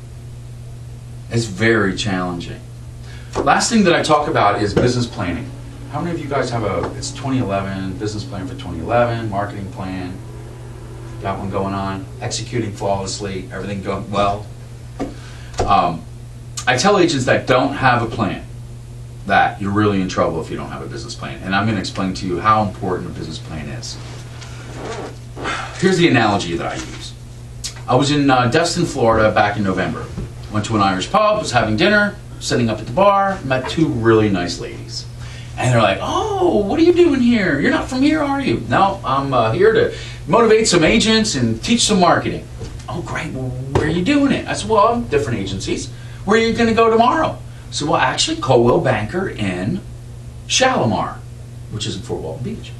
It's very challenging. Last thing that I talk about is business planning. How many of you guys have it's 2011, business plan for 2011, marketing plan? Got one going on, executing flawlessly, everything going well. I tell agents that don't have a plan that you're really in trouble if you don't have a business plan. And I'm going to explain to you how important a business plan is. Here's the analogy that I use. I was in Destin, Florida back in November. Went to an Irish pub, was having dinner, sitting up at the bar, met two really nice ladies. And they're like, oh, what are you doing here? You're not from here, are you? No, I'm here to motivate some agents and teach some marketing. Oh, great. Well, where are you doing it? I said, well, different agencies. Where are you going to go tomorrow? I said, well, actually, Coldwell Banker in Shalimar, which is in Fort Walton Beach.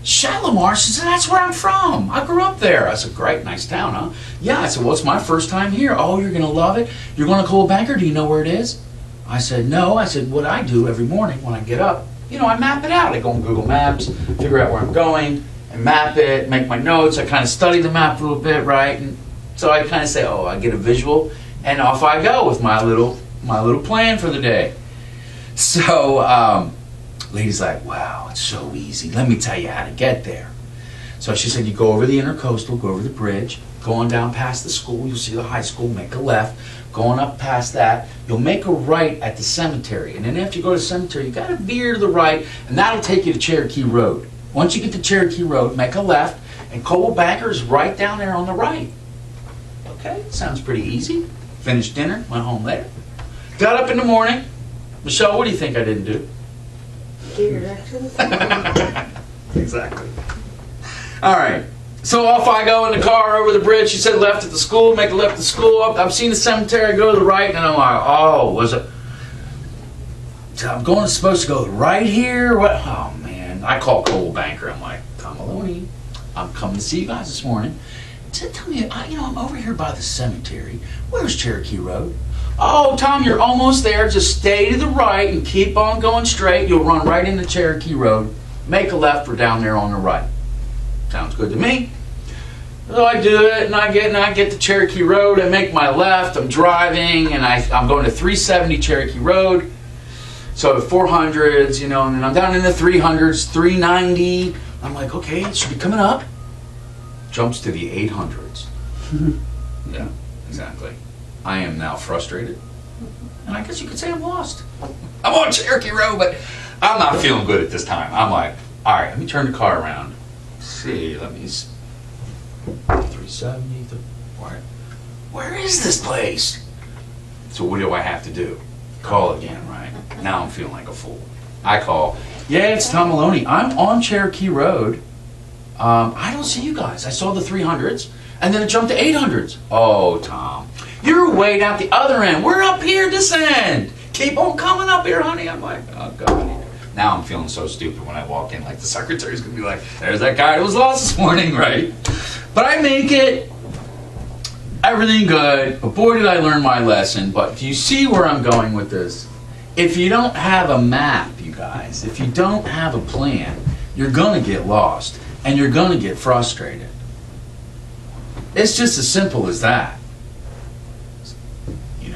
Shalimar? She said, that's where I'm from. I grew up there. I said, great, nice town, huh? Yeah. I said, well, it's my first time here. Oh, you're going to love it. You're going to Coldwell Banker? Do you know where it is? I said, no. I said, what I do every morning when I get up, I map it out. I go on Google Maps, figure out where I'm going, and map it, make my notes. I kind of study the map a little bit, right? And so I kind of say, oh, I get a visual, and off I go with my little plan for the day. So, lady's like, wow, it's so easy. Let me tell you how to get there. So she said, you go over the intercoastal, go over the bridge, going down past the school, you'll see the high school, make a left. Going up past that, you'll make a right at the cemetery. And then after you go to the cemetery, you got to veer to the right, and that'll take you to Cherokee Road. Once you get to Cherokee Road, make a left, and Coldwell Banker is right down there on the right. Okay, sounds pretty easy. Finished dinner, went home later. Got up in the morning. Michelle, what do you think I didn't do? Exactly. All right. So off I go in the car over the bridge. She said left at the school, make a left at the school. I'm seeing the cemetery, go to the right, and I'm like, oh, was it? So I'm supposed to go right here? What? Oh man! I call Coldwell Banker. I'm like, Tom Maloney, I'm coming to see you guys this morning. Tell me, I'm over here by the cemetery. Where's Cherokee Road? Oh, Tom, you're almost there. Just stay to the right and keep on going straight. You'll run right into Cherokee Road. Make a left. We're down there on the right. Sounds good to me. So I do it, and I get to Cherokee Road. I make my left. I'm driving, and I'm going to 370 Cherokee Road. So 400s, and then I'm down in the 300s, 390. I'm like, okay, it should be coming up. Jumps to the 800s. Yeah, exactly. I am now frustrated, and I guess you could say I'm lost. I'm on Cherokee Road, but I'm not feeling good at this time. I'm like, all right, let me turn the car around. See, let me see. 370. Where is this place? So what do I have to do? Call again, right? Now I'm feeling like a fool. I call. Yeah, it's Tom Maloney. I'm on Cherokee Road. I don't see you guys. I saw the 300s, and then it jumped to 800s. Oh, Tom, you're way down the other end. We're up here this end. Keep on coming up here, honey. I'm like, oh God. Now I'm feeling so stupid when I walk in. Like the secretary's gonna be like, there's that guy who was lost this morning, right? But I make it. Everything good. But boy, did I learn my lesson. But do you see where I'm going with this? If you don't have a map, you guys, if you don't have a plan, you're gonna get lost. And you're gonna get frustrated. It's just as simple as that.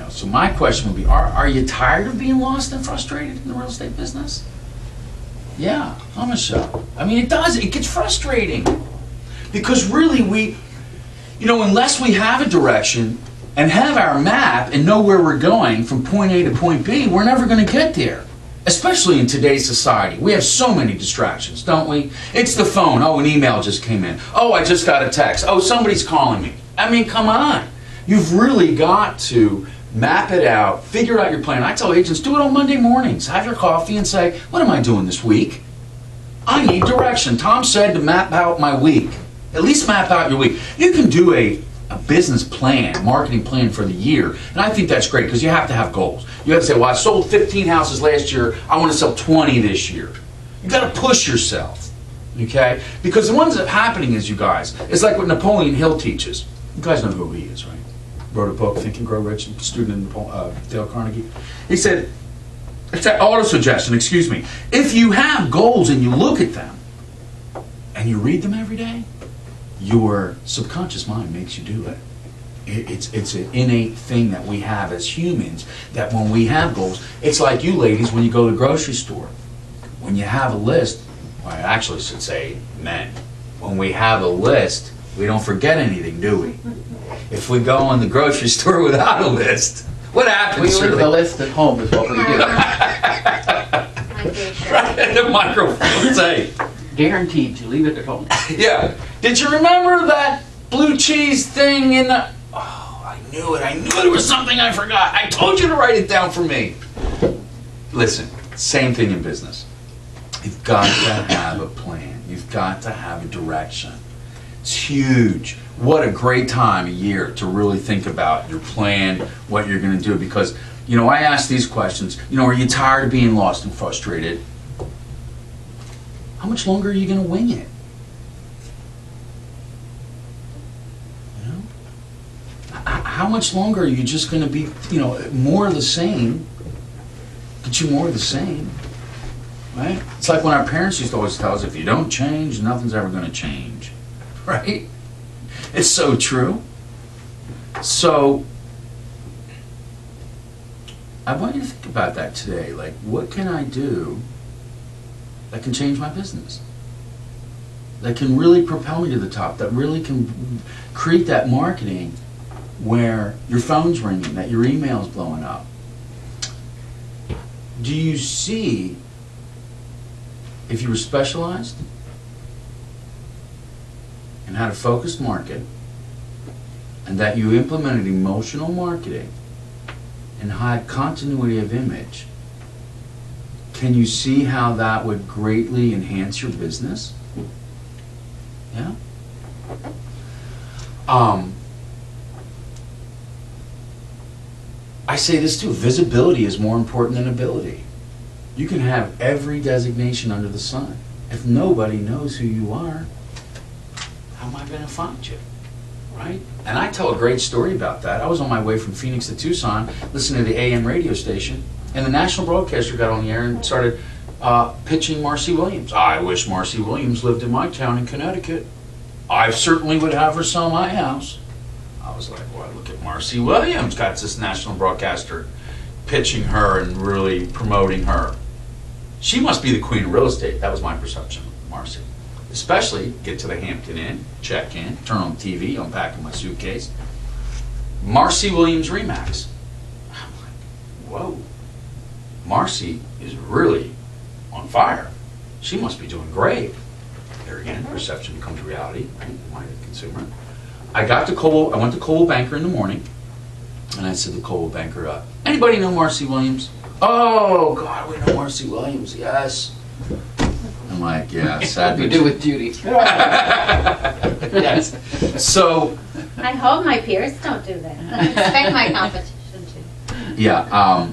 So my question would be, are you tired of being lost and frustrated in the real estate business? Yeah, I'm Michelle. I mean, it gets frustrating. Because really unless we have a direction and have our map and know where we're going from point A to point B, we're never going to get there. Especially in today's society. We have so many distractions, don't we? It's the phone. Oh, an email just came in. Oh, I just got a text. Oh, somebody's calling me. I mean, come on. You've really got to map it out, figure out your plan. I tell agents, do it on Monday mornings. Have your coffee and say, what am I doing this week? I need direction. Tom said to map out my week. At least map out your week. You can do a business plan, marketing plan for the year, and I think that's great because you have to have goals. You have to say, well, I sold 15 houses last year. I want to sell 20 this year. You got to push yourself, okay? Because what ends up happening is, you guys, it's like what Napoleon Hill teaches. You guys know who he is, right? Wrote a book, Think and Grow Rich, student in Dale Carnegie. He said, it's that auto-suggestion, excuse me. If you have goals and you look at them and you read them every day, your subconscious mind makes you do it. It's an innate thing that we have as humans, that when we have goals, it's like you ladies when you go to the grocery store. When you have a list, well, I actually should say men, when we have a list, we don't forget anything, do we? If we go in the grocery store without a list, what happens? We leave the list at home is what we do. Right at the microphone, say. Guaranteed, you leave it at home. Yeah. Did you remember that blue cheese thing in the... Oh, I knew it. I knew there was something I forgot. I told you to write it down for me. Listen, same thing in business. You've got to have a plan. You've got to have a direction. It's huge. What a great time of year to really think about your plan, what you're going to do. Because, I ask these questions. Are you tired of being lost and frustrated? How much longer are you going to wing it? How much longer are you just going to be, more of the same Get you more of the same, right? It's like when our parents used to always tell us, if you don't change, nothing's ever going to change, right? It's so true. So I want you to think about that today. Like, what can I do that can change my business? That can really propel me to the top, that really can create that marketing where your phone's ringing, that your email's blowing up. Do you see, if you were specialized in how to focus market, and that you implemented emotional marketing and had continuity of image, can you see how that would greatly enhance your business? Yeah? I say this too, visibility is more important than ability. You can have every designation under the sun. If nobody knows who you are, how am I going to find you? Right? And I tell a great story about that. I was on my way from Phoenix to Tucson, listening to the AM radio station, and the national broadcaster got on the air and started pitching Marcy Williams. I wish Marcy Williams lived in my town in Connecticut. I certainly would have her sell my house. I was like, well, look at Marcy Williams, got this national broadcaster pitching her and really promoting her. She must be the queen of real estate. That was my perception of Marcy. Especially get to the Hampton Inn, check in, turn on TV, unpacking my suitcase. Marcy Williams Remax. I'm like, whoa, Marcy is really on fire. She must be doing great. There again, perception becomes reality, right? My consumer. I went to Coldwell Banker in the morning, and I said to Coldwell Banker, anybody know Marcy Williams? Oh, God, we know Marcy Williams, yes. I'm like, yeah, sad. We do with Judy. Yes. So. I hope my peers don't do that. I expect my competition to. Yeah,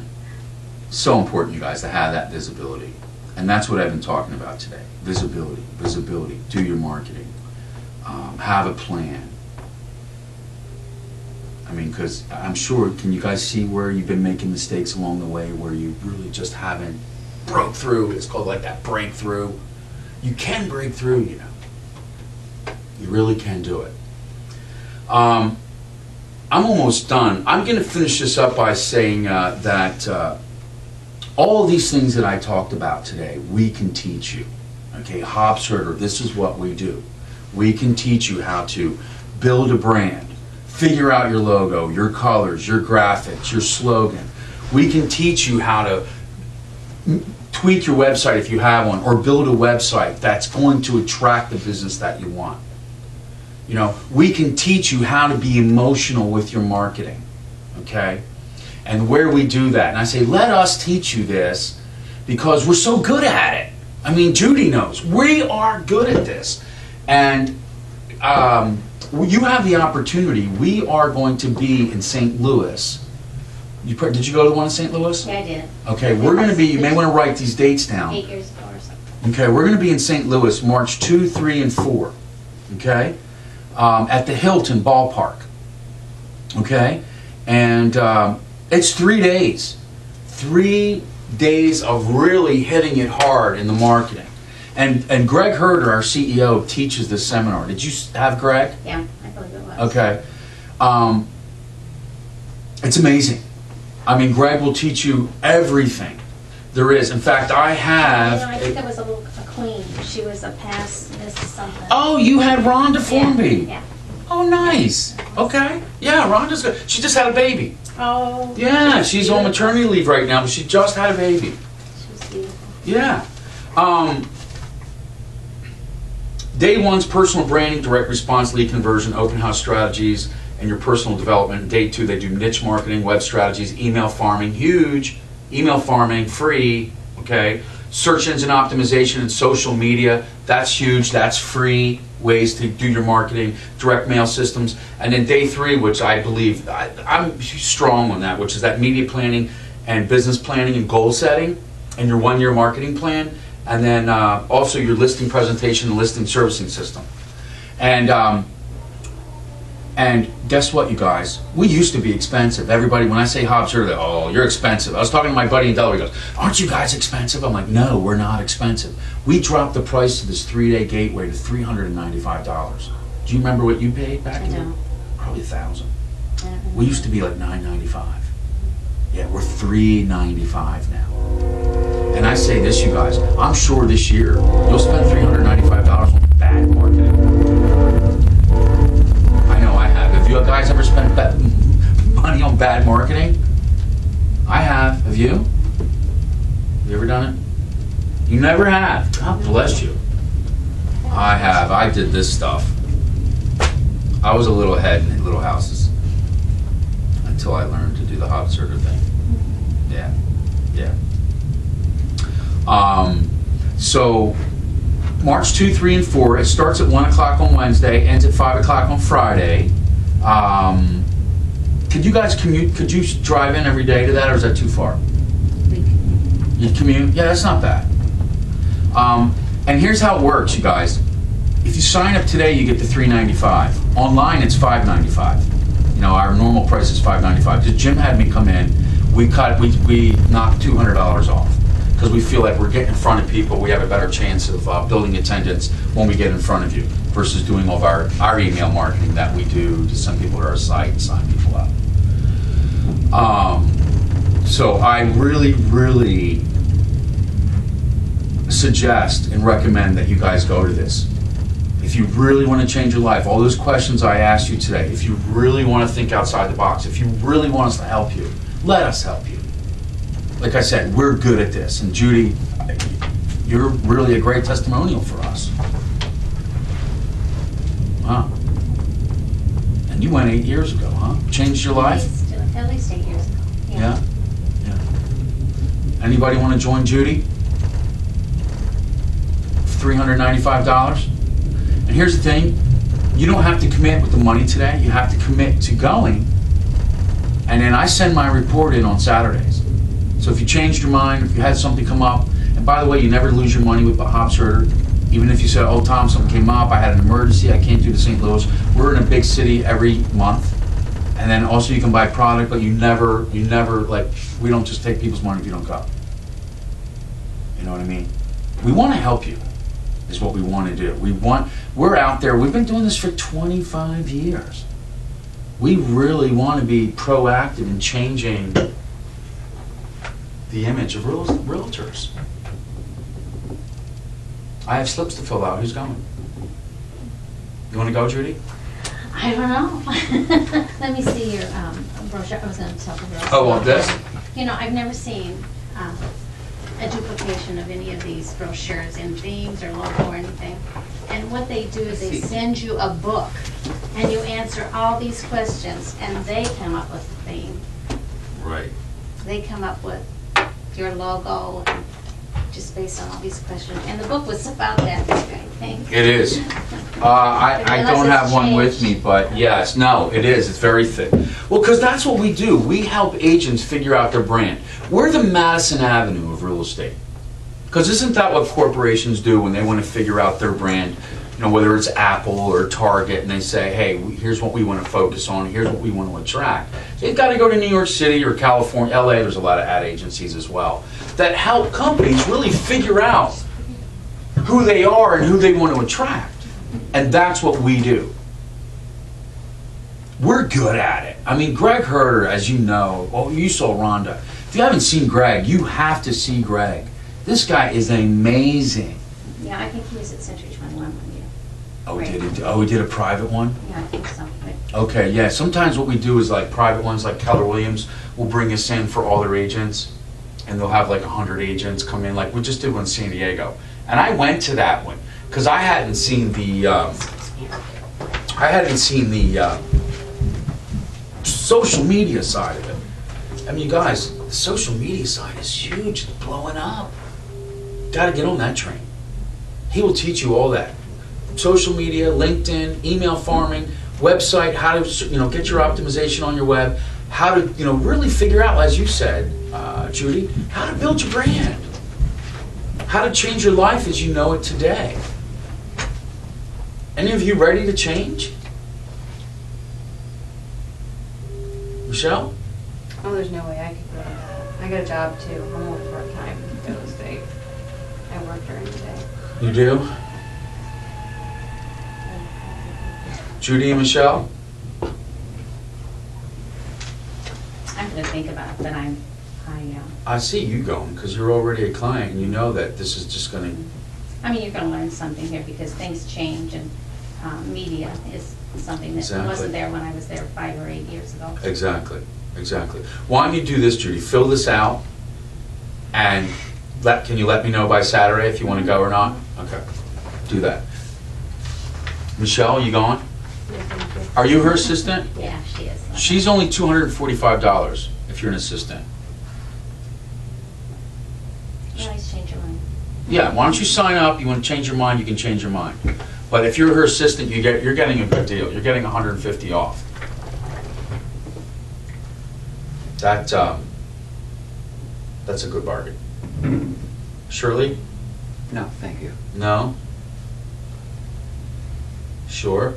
so important, you guys, to have that visibility. And that's what I've been talking about today. Visibility, visibility. Do your marketing. Have a plan. I mean, because I'm sure, can you guys see where you've been making mistakes along the way, where you really just haven't broke through? It's called like that breakthrough. You can break through, you know. You really can do it. I'm almost done. I'm going to finish this up by saying that all of these things that I talked about today, we can teach you. Okay, Hobbs Herder, this is what we do. We can teach you how to build a brand, figure out your logo, your colors, your graphics, your slogan. We can teach you how to tweak your website if you have one, or build a website that's going to attract the business that you want. You know, we can teach you how to be emotional with your marketing, okay? And where we do that. And I say, let us teach you this because we're so good at it. I mean, Judy knows. We are good at this. And you have the opportunity. We are going to be in St. Louis. Did you go to the one in St. Louis? Yeah, I did. Okay, we're going to be, you may want to write these dates down. 8 years ago or something. Okay, we're going to be in St. Louis March 2, 3, and 4. Okay? At the Hilton Ballpark. Okay? And it's 3 days. 3 days of really hitting it hard in the marketing. And Greg Herder, our CEO, teaches this seminar. Did you have Greg? Yeah, I believe it was. Okay. It's amazing. I mean, Greg will teach you everything there is. In fact, I have... You know, I think it was a queen. She was a past Miss something. Oh, you had Rhonda Formby. Yeah. Oh, nice. Okay. Yeah, Rhonda's good. She just had a baby. Oh. Yeah, she's on maternity leave right now, but she just had a baby. She was beautiful. Yeah. Day one's personal branding, direct response, lead conversion, open house strategies, and your personal development. Day two, they do niche marketing, web strategies, email farming, huge. Email farming, free, okay? Search engine optimization and social media, that's huge, that's free ways to do your marketing, direct mail systems. And then day three, which I believe, I'm strong on that, which is that media planning and business planning and goal setting and your 1-year marketing plan. And then also your listing presentation and listing servicing system. And And guess what, you guys? We used to be expensive. Everybody, when I say Hobbs Herder, they're, oh, you're expensive. I was talking to my buddy in Delaware. He goes, aren't you guys expensive? I'm like, no, we're not expensive. We dropped the price of this 3-day gateway to $395. Do you remember what you paid back I then? know. Probably $1,000. We used to be like $995. Yeah, we're $395 now. And I say this, you guys, I'm sure this year you'll spend $395 on bad marketing. I know I have. Have you guys ever spent money on bad marketing? I have. Have you? Have you ever done it? You never have. God bless you. I have. I did this stuff. I was a little ahead in little houses until I learned to do the Hobbs Herder thing. Yeah. Yeah. So March 2, 3, and 4, it starts at 1 o'clock on Wednesday, ends at 5 o'clock on Friday. Could you guys commute? Could you drive in every day to that, or is that too far? You commute? Yeah, that's not bad. And here's how it works, you guys. If you sign up today, you get the $395. Online, it's $595. You know, our normal price is $595. Because Jim had me come in, we knocked $200 off. Because we feel like we're getting in front of people, we have a better chance of building attendance when we get in front of you versus doing all of our email marketing that we do to send people to our site and sign people up. So I really, really suggest and recommend that you guys go to this. If you really want to change your life, all those questions I asked you today, if you really want to think outside the box, if you really want us to help you, let us help you. Like I said, we're good at this. And Judy, you're really a great testimonial for us. Wow. And you went 8 years ago, huh? Changed your life? At least 8 years ago. Yeah? Yeah. Anybody want to join Judy? $395? And here's the thing, you don't have to commit with the money today, you have to commit to going. And then I send my report in on Saturdays. So if you changed your mind, if you had something come up, and by the way, you never lose your money with the Hobbs Herder. Even if you said, oh Tom, something came up, I had an emergency, I can't do the St. Louis. We're in a big city every month. And then also you can buy product, but you never, like, we don't just take people's money if you don't go. You know what I mean? We want to help you, is what we want to do. We're out there, we've been doing this for 25 years. We really want to be proactive in changing the image of realtors. I have slips to fill out. Who's going? You want to go, Judy? I don't know. Let me see your brochure. I was going to tell the girls. Oh, well, this? You know, I've never seen a duplication of any of these brochures in themes or logo or anything. And what they do is they send you a book, and you answer all these questions, and they come up with the theme. Right. They come up with your logo, and just based on all these questions. And the book was about that big, I think. It is. I don't have one with me, but yes, no, it is. It's very thick. Well, because that's what we do. We help agents figure out their brand. We're the Madison Avenue of real estate. Because isn't that what corporations do when they want to figure out their brand? You know, whether it's Apple or Target, and they say, hey, here's what we want to focus on, here's what we want to attract. So you've got to go to New York City or California, LA, there's a lot of ad agencies as well, that help companies really figure out who they are and who they want to attract. And that's what we do. We're good at it. I mean, Greg Herder, as you know, well, you saw Rhonda. If you haven't seen Greg, you have to see Greg. This guy is amazing. Yeah, I think he was at Century 21 one year. Oh, Right. he did a private one? Yeah, I think so. But Okay, yeah. Sometimes what we do is like private ones, like Keller Williams will bring us in for all their agents, and they'll have like 100 agents come in. Like we just did one in San Diego, and I went to that one because I hadn't seen the social media side of it. I mean, you guys, the social media side is huge. It's blowing up. Got to get on that train. He will teach you all that. Social media, LinkedIn, email farming, website, how to get your optimization on your web, how to really figure out, as you said, Judy, how to build your brand, how to change your life as you know it today. Any of you ready to change? Michelle? Oh, there's no way I could go to that. I got a job too. I'm only part-time in real estate. I work during the day. You do? Judy and Michelle? I'm gonna think about it, but I see you going, because you're already a client, and you know that this is just gonna, I mean, you're gonna learn something here because things change and media is something that Exactly. wasn't there when I was there 5 or 8 years ago. exactly. Why don't you do this, Judy? Fill this out, and can you let me know by Saturday if you want to go or not? Okay, do that. Michelle, you going? Are you her assistant? Yeah, she is. She's only $245 if you're an assistant. You always change your mind. Yeah, why don't you sign up? You want to change your mind, you can change your mind. But if you're her assistant, you're getting a good deal. You're getting $150 off. That's a good bargain. Shirley? No, thank you. No? Sure?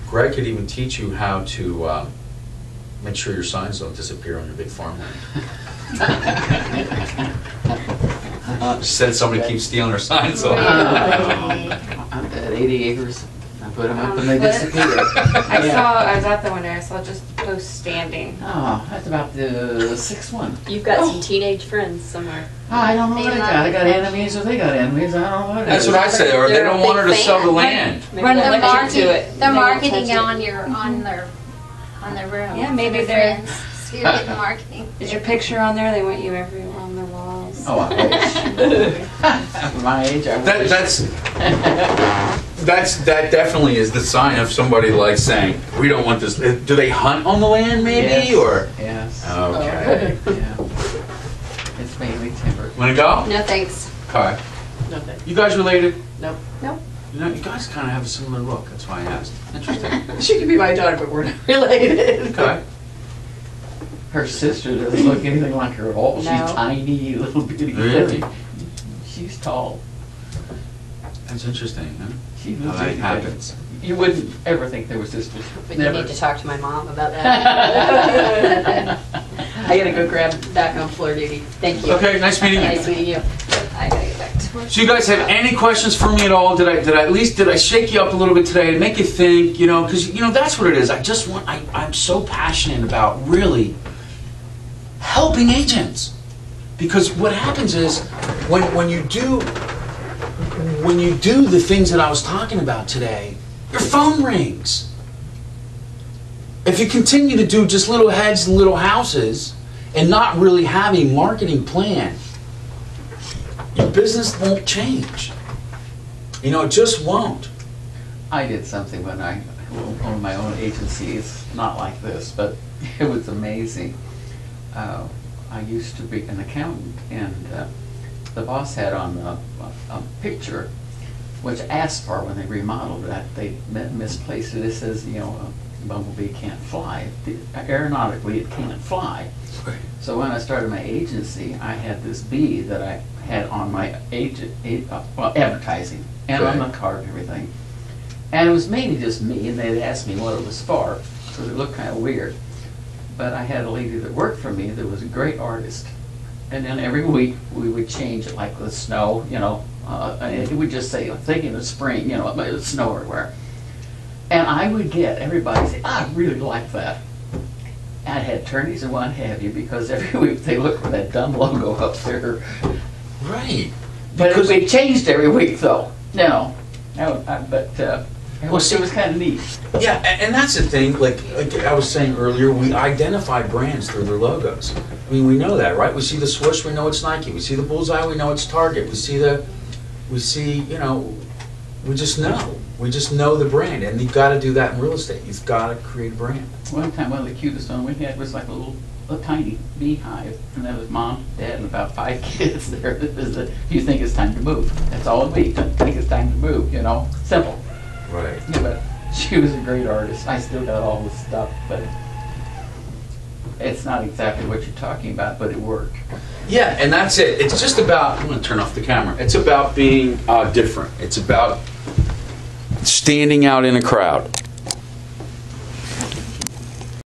Greg could even teach you how to make sure your signs don't disappear on your big farmland. Said somebody keeps stealing her signs. So. I'm at 80 acres. I put them up and they disappeared. I was out there one day, I saw just posts standing. Oh, that's about the sixth one. You've got some teenage friends somewhere. Oh, I don't know what They I love got. I it. got enemies or they got enemies. I don't know what it That's is. what I say, or they don't want her to sell the land. Maybe Run they'll the let you market. do it. They're They won't marketing touch it. on their room. Yeah, maybe Their they're- friends. So you're getting marketing. Is your picture on there? They want you everywhere on their walls. Oh, I wish. At my age, I wish. That definitely is the sign of somebody like saying, we don't want this. Do they hunt on the land maybe, Yes. or? Yes. Okay. Yeah. It's mainly timber. Wanna go? No thanks. Okay. Nothing. You guys related? Nope. Nope. You know, you guys kind of have a similar look. That's why I asked. Interesting. She could be my daughter, but we're not related. Okay. Her sister doesn't look anything like her at all. She's No. tiny, little bitty. Really? She's tall. That's interesting, huh? She How looks that anything. happens. You wouldn't ever think they were sisters. But you Never. need to talk to my mom about that. I gotta go grab back on floor duty. Thank you. Okay, nice meeting you. Nice meeting you. I gotta get back to work. So you guys have any questions for me at all? Did I shake you up a little bit today to make you think, you know, because, you know, that's what it is. I'm so passionate about really helping agents. Because what happens is when you do the things that I was talking about today, your phone rings. If you continue to do just little heads and little houses and not really have a marketing plan, your business won't change. You know, it just won't. I did something when I owned my own agency. It's not like this, but it was amazing. I used to be an accountant, and the boss had on a picture, which asked for when they remodeled that. They misplaced it. It says, you know, a bumblebee can't fly. Aeronautically, it can't fly. Right. So when I started my agency, I had this bee that I had on my advertising and on the Right. card and everything. And it was mainly just me, and they'd asked me what it was for, because it looked kind of weird. But I had a lady that worked for me that was a great artist. And then every week we would change it, like with snow, you know, and it would just say, thinking of spring, you know, it would snow everywhere. And I would get everybody say, I really like that. And I had attorneys and what have you, because every week they look for that dumb logo up there. Right. But Because- it changed every week, though. No, it Well, see- was kind of neat. Yeah, and that's the thing, like I was saying earlier, we identify brands through their logos. I mean, we know that, right? We see the swoosh, we know it's Nike. We see the bullseye, we know it's Target. We see, you know, we just know. We just know the brand, and you've got to do that in real estate. You've got to create a brand. One time, one of the cutest one we had was like a tiny beehive, and there was mom, dad, and about 5 kids there. You think it's time to move. That's all it means. Think it's time to move, you know? Simple. Right. Yeah, but she was a great artist. I still got all the stuff, but it's not exactly what you're talking about, but it worked. Yeah, and that's it. It's just about, I'm going to turn off the camera. It's about being different. It's about standing out in a crowd.